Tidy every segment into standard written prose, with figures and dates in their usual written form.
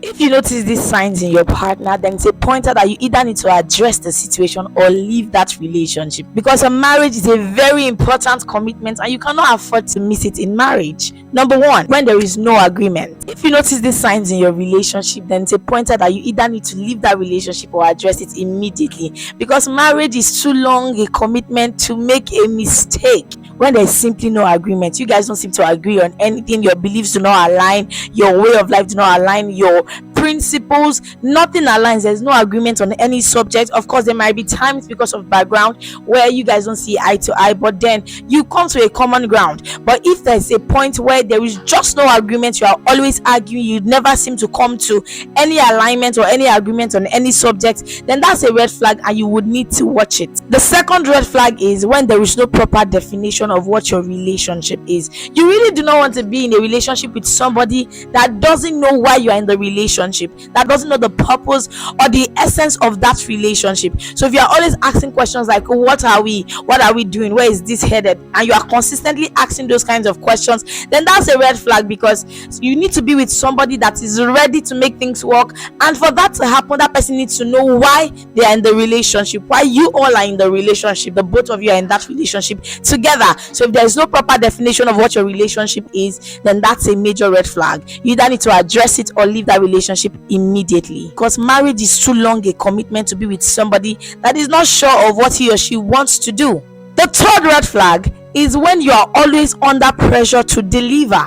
If you notice these signs in your partner, then it's a pointer that you either need to address the situation or leave that relationship, because a marriage is a very important commitment and you cannot afford to miss it in marriage. Number one, when there is no agreement. If you notice these signs in your relationship, then it's a pointer that you either need to leave that relationship or address it immediately, because marriage is too long a commitment to make a mistake when there's simply no agreement. You guys don't seem to agree on anything. Your beliefs do not align, your way of life do not align, your principles, nothing aligns. There's no agreement on any subject. Of course, there might be times because of background where you guys don't see eye to eye, but then you come to a common ground. But if there's a point where there is just no agreement, you are always arguing, you never seem to come to any alignment or any agreement on any subject, then that's a red flag and you would need to watch it. The second red flag is when there is no proper definition of what your relationship is. You really do not want to be in a relationship with somebody that doesn't know why you are in the relationship, that doesn't know the purpose or the essence of that relationship. So if you are always asking questions like, what are we doing, where is this headed, and you are consistently asking those kinds of questions, then that's a red flag, because you need to be with somebody that is ready to make things work. And for that to happen, that person needs to know why they are in the relationship, why you all are in the relationship, the both of you are in that relationship together. So if there is no proper definition of what your relationship is, then that's a major red flag. You either need to address it or leave that relationship immediately, because marriage is too long a commitment to be with somebody that is not sure of what he or she wants to do. The third red flag is when you are always under pressure to deliver.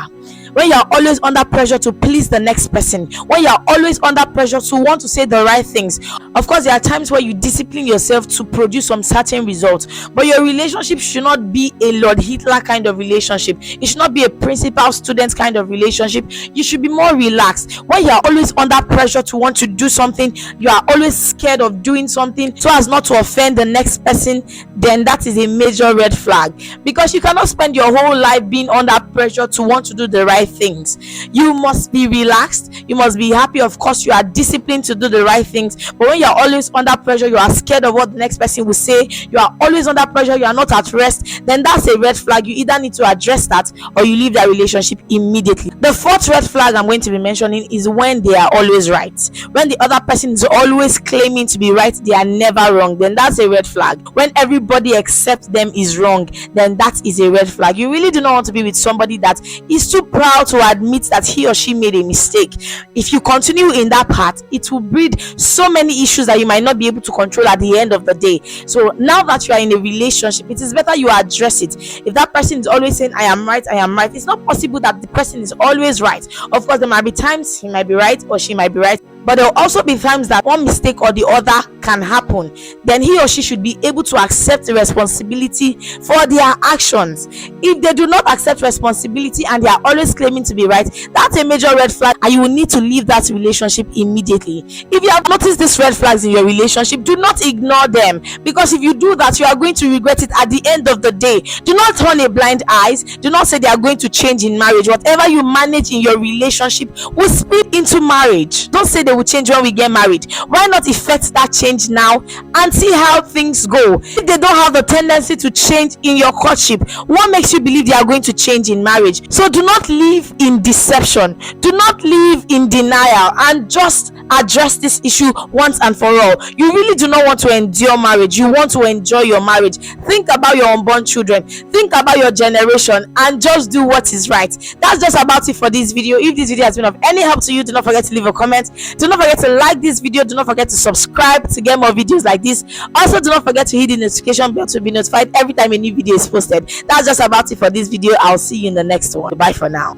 When you are always under pressure to please the next person, when you are always under pressure to want to say the right things. Of course, there are times where you discipline yourself to produce some certain results, but your relationship should not be a Lord Hitler kind of relationship. It should not be a principal student kind of relationship. You should be more relaxed. When you are always under pressure to want to do something, you are always scared of doing something so as not to offend the next person, then that is a major red flag, because you cannot spend your whole life being under pressure to want to do the right things. You must be relaxed, you must be happy. Of course, you are disciplined to do the right things, but when you are always under pressure, you are scared of what the next person will say, you are always under pressure, you are not at rest, then that's a red flag. You either need to address that or you leave that relationship immediately. The fourth red flag I'm going to be mentioning is when they are always right. When the other person is always claiming to be right, they are never wrong, then that's a red flag. When everybody except them is wrong, then that is a red flag. You really do not want to be with somebody that is too proud to admit that he or she made a mistake. If you continue in that path, it will breed so many issues that you might not be able to control at the end of the day. So now that you are in a relationship, it is better you address it. If that person is always saying I am right, it's not possible that the person is always right. Of course, there might be times he might be right or she might be right, but there will also be times that one mistake or the other can happen. Then he or she should be able to accept the responsibility for their actions. If they do not accept responsibility and they are always claiming to be right, that's a major red flag and you will need to leave that relationship immediately. If you have noticed these red flags in your relationship, do not ignore them, because if you do that, you are going to regret it at the end of the day. Do not turn a blind eye. Do not say they are going to change in marriage. Whatever you manage in your relationship will spill into marriage. Don't say they will change when we get married. Why not effect that change now and see how things go? If they don't have the tendency to change in your courtship, what makes you believe they are going to change in marriage? So do not live in deception, do not live in denial, and just address this issue once and for all. You really do not want to endure marriage, you want to enjoy your marriage. Think about your unborn children, think about your generation, and just do what is right. That's just about it for this video. If this video has been of any help to you, do not forget to leave a comment, do not forget to like this video, do not forget to subscribe to get more videos like this. Also, do not forget to hit the notification bell to be notified every time a new video is posted. That's just about it for this video. I'll see you in the next one. Bye for now.